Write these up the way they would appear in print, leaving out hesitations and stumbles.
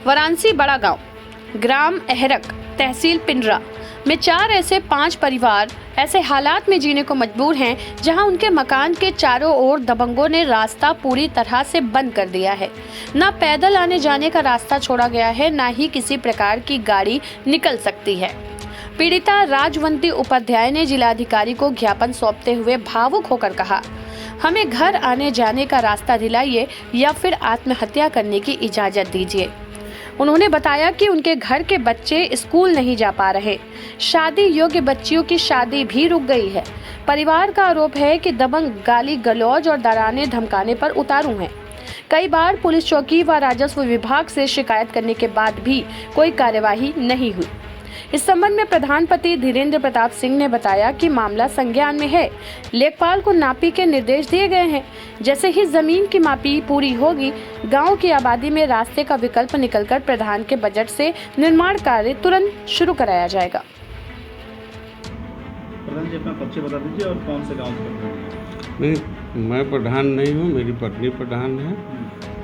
वाराणसी बड़ा गांव, ग्राम अहरक, तहसील पिंडरा में 4 ऐसे 5 परिवार ऐसे हालात में जीने को मजबूर हैं जहां उनके मकान के चारों ओर दबंगों ने रास्ता पूरी तरह से बंद कर दिया है। ना पैदल आने जाने का रास्ता छोड़ा गया है, ना ही किसी प्रकार की गाड़ी निकल सकती है। पीड़िता राजवंती उपाध्याय ने जिलाधिकारी को ज्ञापन सौंपते हुए भावुक होकर कहा, हमें घर आने जाने का रास्ता दिलाइए या फिर आत्महत्या करने की इजाजत दीजिए। उन्होंने बताया कि उनके घर के बच्चे स्कूल नहीं जा पा रहे, शादी योग्य बच्चियों की शादी भी रुक गई है। परिवार का आरोप है कि दबंग गाली गलौज और डराने धमकाने पर उतारू हैं। कई बार पुलिस चौकी व राजस्व विभाग से शिकायत करने के बाद भी कोई कार्यवाही नहीं हुई। इस संबंध में प्रधानपति धीरेन्द्र प्रताप सिंह ने बताया कि मामला संज्ञान में है। लेखपाल को नापी के निर्देश दिए गए हैं। जैसे ही जमीन की मापी पूरी होगी, गांव की आबादी में रास्ते का विकल्प निकलकर प्रधान के बजट से निर्माण कार्य तुरंत शुरू कराया जाएगा। प्रधान जी, अपना परिचय बता दीजिए और कौन से गाँव से प्रधान? नहीं, मैं प्रधान नहीं हूँ, मेरी पत्नी प्रधान है।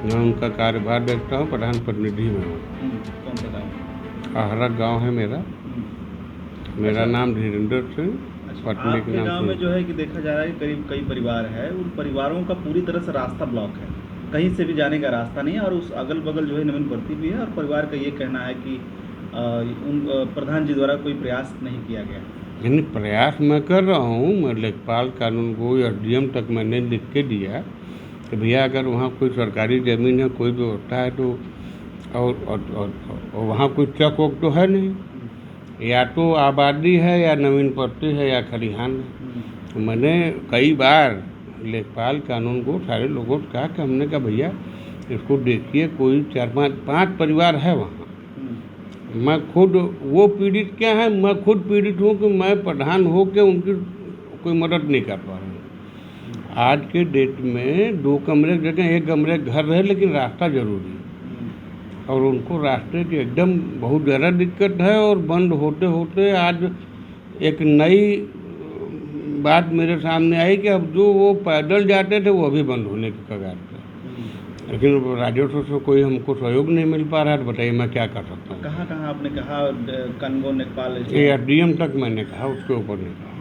मैं उनका कार्यभार देखता हूँ, प्रधान प्रतिनिधि में हूँ। कौन सा गाँव? अहरक गांव है मेरा। मेरा नाम धीरेन्द्र सिंह, पत्नी के नाम। गाँव में जो है कि देखा जा रहा है करीब कई परिवार है, उन परिवारों का पूरी तरह से रास्ता ब्लॉक है, कहीं से भी जाने का रास्ता नहीं है और उस अगल बगल जो है नवीन भर्ती भी है और परिवार का ये कहना है कि प्रधान जी द्वारा कोई प्रयास नहीं किया गया। यानी प्रयास मैं कर रहा हूँ। मैं लेखपाल कानून को SDM तक मैंने लिख के दिया कि भैया अगर वहाँ कोई सरकारी ज़मीन है, कोई व्यवस्था है तो और वहाँ कोई चक वक तो है नहीं, या तो आबादी है या नवीन पट्टी है या खलिहान है। तो मैंने कई बार लेखपाल कानून को सारे लोगों से कहा कि हमने कहा भैया इसको देखिए, कोई 4-5 परिवार है वहाँ। मैं खुद वो पीड़ित क्या है, मैं खुद पीड़ित हूँ कि मैं प्रधान हो के उनकी कोई मदद नहीं कर पा रहा हूँ। आज के डेट में 2 कमरे की जगह 1 कमरे घर रहे, लेकिन रास्ता जरूरी है और उनको रास्ते की एकदम बहुत ज़्यादा दिक्कत है। और बंद होते होते आज एक नई बात मेरे सामने आई कि अब जो वो पैदल जाते थे वो अभी बंद होने की कगार पे, लेकिन राजस्व से कोई हमको सहयोग नहीं मिल पा रहा है। तो बताइए मैं क्या कर सकता हूँ? कहाँ कहाँ आपने कहा? कनगो, नेपाल, SDM तक मैंने कहा, उसके ऊपर नहीं कहा।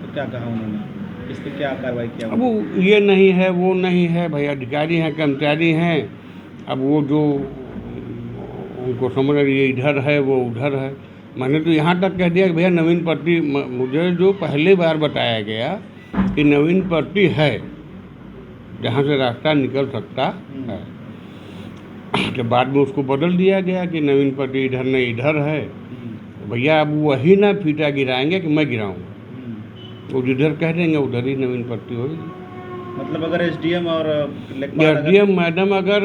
तो क्या कहा उन्होंने? इस पर क्या कार्रवाई किया? अब वो ये नहीं है, वो नहीं है, भाई अधिकारी हैं, कर्मचारी हैं। अब वो जो उनको समझ ये इधर है वो उधर है। मैंने तो यहाँ तक कह दिया कि भैया नवीन पट्टी, मुझे जो पहली बार बताया गया कि नवीन पट्टी है जहाँ से रास्ता निकल सकता है, के बाद में उसको बदल दिया गया कि नवीन पट्टी इधर नहीं इधर है। भैया अब वही ना फीता गिराएंगे कि मैं गिराऊंगा, वो जिधर कह देंगे उधर ही नवीन पट्टी होगी। मतलब अगर SDM और SDM मैडम अगर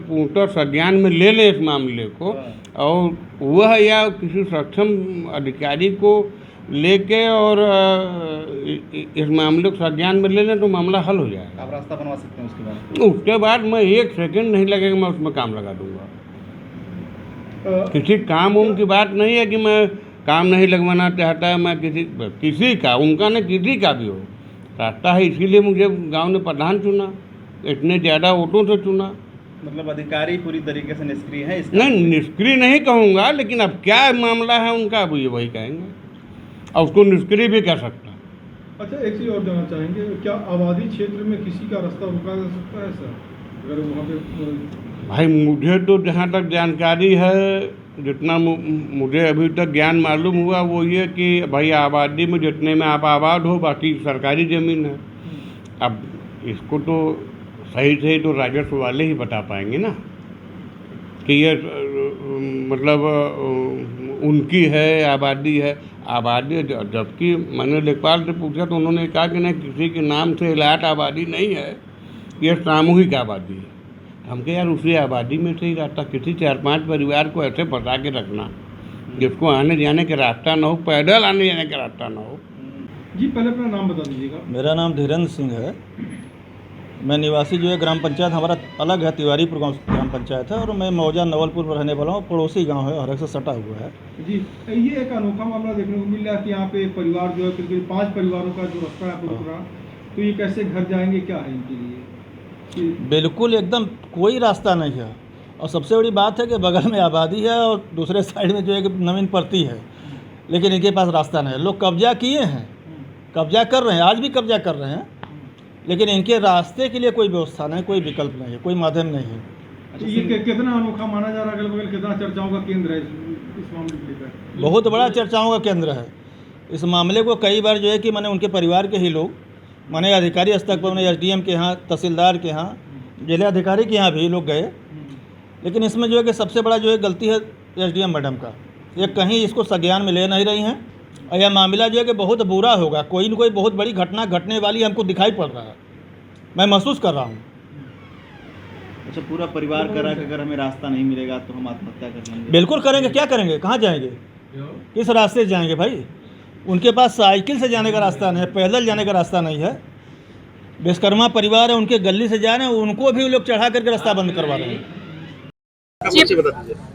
पूर्णतः संज्ञान में ले लें इस मामले को और वह या किसी सक्षम अधिकारी को लेके और इस मामले को संज्ञान में ले लें तो मामला हल हो जाएगा। आप रास्ता बनवा सकते हैं उसके बाद मैं 1 सेकंड नहीं लगेगा, मैं उसमें काम लगा दूंगा। किसी काम उम की बात नहीं है कि मैं काम नहीं लगवाना चाहता है। मैं किसी का, उनका न किसी का भी हो, रास्ता है, इसीलिए मुझे गांव ने प्रधान चुना, इतने ज़्यादा वोटों से चुना। मतलब अधिकारी पूरी तरीके से निष्क्रिय है? नहीं, निष्क्रिय नहीं कहूँगा, लेकिन अब क्या मामला है उनका, अब ये वही कहेंगे और उसको निष्क्रिय भी कह सकता। अच्छा, एक चीज़ और जानना चाहेंगे, क्या आबादी क्षेत्र में किसी का रास्ता रोका जा सकता है सर? अगर वहाँ पे भाई मुझे तो जहाँ तक जानकारी है, जितना मुझे अभी तक ज्ञान मालूम हुआ वो ये कि भाई आबादी में जितने में आप आबाद हो, बाकी सरकारी ज़मीन है। अब इसको तो सही तो राजस्व वाले ही बता पाएंगे ना कि ये मतलब उनकी है, आबादी है। आबादी जबकि मैंने लेखपाल से पूछा तो उन्होंने कहा कि नहीं, किसी के नाम से इलाट आबादी नहीं है, ये सामूहिक आबादी है। हम कहे यार उसी आबादी में से ही रास्ता, किसी 4-5 परिवार को ऐसे फंसा के रखना जिसको आने जाने का रास्ता ना हो, पैदल आने जाने का रास्ता ना हो। जी, पहले अपना नाम बता दीजिएगा। मेरा नाम धीरेन्द्र सिंह है। मैं निवासी जो है ग्राम पंचायत हमारा अलग है, तिवारीपुर गांव ग्राम पंचायत है और मैं मौजा नवलपुर में रहने वाला हूँ। पड़ोसी गांव है, अहरक से सटा हुआ है। जी, ये एक अनोखा मामला देखने को मिल रहा है कि यहाँ पे परिवार जो है करीब 5 परिवारों का जो रास्ता है रुक रहा, तो ये कैसे घर जाएंगे, क्या है इनके लिए? बिल्कुल एकदम कोई रास्ता नहीं है। और सबसे बड़ी बात है कि बगल में आबादी है और दूसरे साइड में जो है कि नवीन परती है, लेकिन इनके पास रास्ता नहीं है। लोग कब्जा किए हैं, कब्जा कर रहे हैं, आज भी कब्जा कर रहे हैं, लेकिन इनके रास्ते के लिए कोई व्यवस्था नहीं, कोई विकल्प नहीं है, कोई माध्यम नहीं है। ये कितना अनोखा माना जा रहा है, अगल बगल कितना चर्चाओं का केंद्र है इस मामले को लेकर? बहुत बड़ा चर्चाओं का केंद्र है। इस मामले को कई बार जो है कि मैंने उनके परिवार के ही लोग, मैंने अधिकारी स्तर पर, मैंने SDM के यहाँ, तहसीलदार के यहाँ, जिलाधिकारी के यहाँ भी लोग गए, लेकिन इसमें जो है कि सबसे बड़ा जो है गलती है SDM मैडम का। ये कहीं इसको संज्ञान में ले नहीं रही हैं और यह मामला जो है कि बहुत बुरा होगा। कोई न कोई बहुत बड़ी घटना घटने वाली हमको दिखाई पड़ रहा है, मैं महसूस कर रहा हूँ। अच्छा, पूरा परिवार कह रहा है कि अगर हमें रास्ता नहीं मिलेगा तो हम आत्महत्या कर लेंगे। बिल्कुल करेंगे, क्या करेंगे, कहाँ जाएंगे, किस रास्ते से जाएंगे भाई? उनके पास साइकिल से जाने का रास्ता नहीं है, पैदल जाने का रास्ता नहीं है। विश्वकर्मा परिवार है, उनके गली से जा रहे हैं, उनको भी लोग चढ़ा करके रास्ता बंद करवा रहे हैं।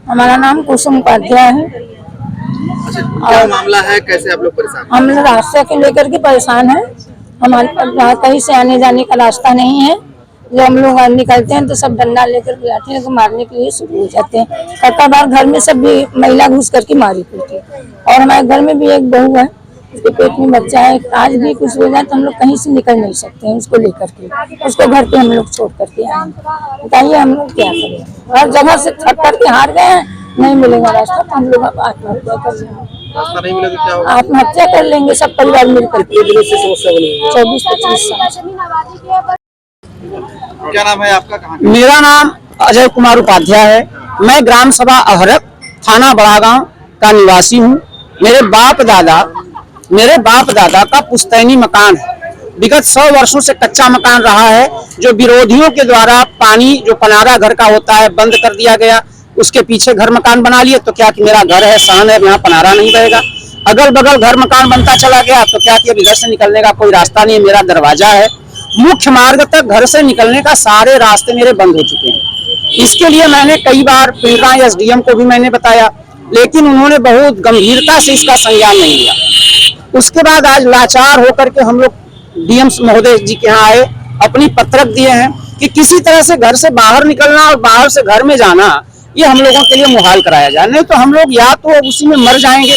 हमारा नाम कुसुम उपाध्याय है। क्या मामला है, कैसे आप लोग परेशान? हम लोग रास्ते को लेकर के परेशान हैं। हमारे पास कहीं से आने जाने का रास्ता नहीं है। जब हम लोग निकलते हैं तो सब डंडा लेकर के आते हैं, तो मारने के लिए शुरू हो जाते हैं। कई बार घर में सब भी महिला घुस करके मारी पीटी। और हमारे घर में भी एक बहू है, उसके पेट में बच्चा है। आज भी कुछ हो जाए तो हम लोग कहीं से निकल नहीं सकते हैं उसको लेकर के। उसको घर पे हम लोग छोड़ करके आए। बताइए हम लोग क्या करें? हर जगह से थक करके हार गए हैं, नहीं मिलेगा रास्ता तो हम लोग आत्महत्या कर लेंगे। रास्ता नहीं मिलेगा तो क्या होगा? आत्महत्या कर लेंगे सब परिवार मिलकर। से समस्या बनी हुई 24-25 साल। है। क्या नाम है आपका, कहाँ? मेरा नाम अजय कुमार उपाध्याय है। मैं ग्राम सभा अहरक, थाना बड़ागांव का निवासी हूँ। मेरे बाप दादा का पुश्तैनी मकान है। विगत 100 वर्षों से कच्चा मकान रहा है, जो विरोधियों के द्वारा पानी जो पनारा घर का होता है बंद कर दिया गया। उसके पीछे घर मकान बना लिए, तो क्या कि मेरा घर है, सहन है, यहाँ पनारा नहीं बहेगा। अगल बगल घर मकान बनता चला गया, तो क्या कि अब इधर से निकलने का कोई रास्ता नहीं है। मेरा दरवाजा है, मुख्य मार्ग तक घर से निकलने का सारे रास्ते मेरे बंद हो चुके हैं। इसके लिए मैंने कई बार पिंडरा SDM को भी मैंने बताया, लेकिन उन्होंने बहुत गंभीरता से इसका संज्ञान नहीं लिया। उसके बाद आज लाचार होकर के हम लोग DM महोदय जी के यहाँ आए, अपनी पत्रक दिए हैं कि किसी तरह से घर से बाहर निकलना और बाहर से घर में जाना ये हम लोगों के लिए मुहाल कराया जाए। नहीं तो हम लोग या तो उसी में मर जाएंगे,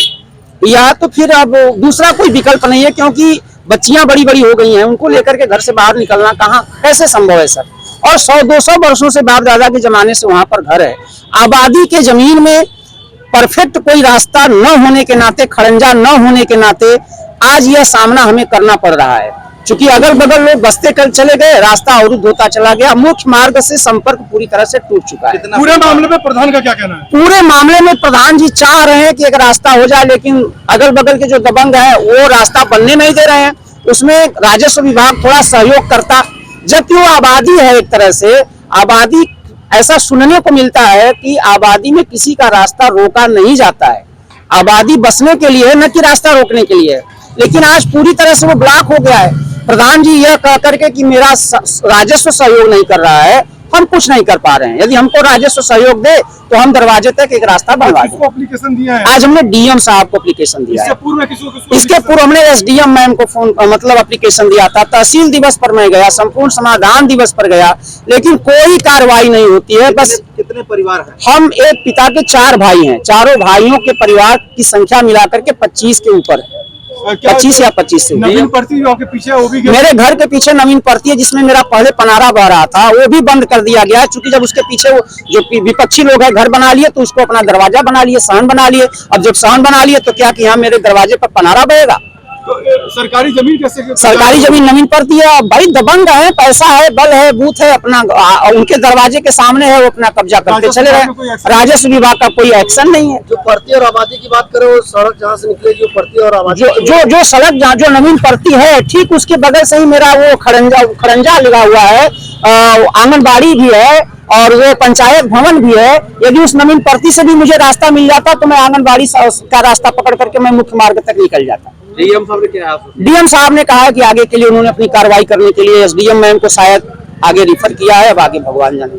या तो फिर अब दूसरा कोई विकल्प नहीं है, क्योंकि बच्चियां बड़ी बड़ी हो गई हैं, उनको लेकर के घर से बाहर निकलना कहाँ कैसे संभव है सर? और 100-200 वर्षों से बाप दादा के जमाने से वहां पर घर है। आबादी के जमीन में परफेक्ट कोई रास्ता न होने के नाते, खड़ंजा न होने के नाते आज यह सामना हमें करना पड़ रहा है। चूंकि अगल बगल लोग बसते कल चले गए, रास्ता अवरुद्ध होता चला गया, मुख्य मार्ग से संपर्क पूरी तरह से टूट चुका है। पूरे मामले में प्रधान का क्या कहना है? पूरे मामले में प्रधान जी चाह रहे हैं कि एक रास्ता हो जाए, लेकिन अगल बगल के जो दबंग है वो रास्ता बनने नहीं दे रहे हैं। उसमें राजस्व विभाग थोड़ा सहयोग करता, जबकि वो आबादी है एक तरह से। आबादी ऐसा सुनने को मिलता है कि आबादी में किसी का रास्ता रोका नहीं जाता है। आबादी बसने के लिए न कि रास्ता रोकने के लिए। लेकिन आज पूरी तरह से वो ब्लॉक हो गया है। प्रधान जी यह कह करके कि मेरा राजस्व सहयोग नहीं कर रहा है, हम कुछ नहीं कर पा रहे हैं। यदि हमको राजस्व सहयोग दे तो हम दरवाजे तक एक रास्ता बनवा दें। एप्लीकेशन दिया है? आज हमने DM साहब को एप्लीकेशन दिया है। इसके पूर्व हमने SDM मैम को फोन मतलब एप्लीकेशन दिया था। तहसील दिवस पर मैं गया, संपूर्ण समाधान दिवस पर गया, लेकिन कोई कार्रवाई नहीं होती है। बस कितने परिवार हैं? हम एक पिता के 4 भाई हैं, चारों भाइयों के परिवार की संख्या मिलाकर के 25 के ऊपर है। 25 या 25 से। नवीन परती आपके पीछे वो भी मेरे घर के पीछे नवीन परती है, जिसमें मेरा पहले पनारा बह रहा था, वो भी बंद कर दिया गया है। चूंकि जब उसके पीछे वो जो विपक्षी लोग हैं घर बना लिए, तो उसको अपना दरवाजा बना लिए, सहन बना लिए। अब जब सहन बना लिए तो क्या कि यहाँ मेरे दरवाजे पर पनारा बहेगा? सरकारी जमीन कैसे? सरकारी जमीन नवीन पड़ती है। भाई दबंग है, पैसा है, बल है, बूथ है, अपना उनके दरवाजे के सामने है, वो अपना कब्जा करते चले रहे। राजस्व विभाग का कोई एक्शन नहीं है। जो परती और आबादी की बात करें, वो सड़क जहाँ से निकलेगी वो परती और आबादी जो सड़क जहाँ जो नवीन पड़ती है, ठीक उसके बगल से ही मेरा वो खड़ंजा लगा हुआ है, आंगनबाड़ी भी है और वो पंचायत भवन भी है। यदि उस नवीन परती से भी मुझे रास्ता मिल जाता तो मैं आंगनबाड़ी का रास्ता पकड़ करके मैं मुख्य मार्ग तक निकल जाता। DM साहब ने क्या? DM साहब ने कहा कि आगे के लिए उन्होंने अपनी कार्रवाई करने के लिए SDM मैम को शायद आगे रिफर किया है। अब आगे भगवान जाने।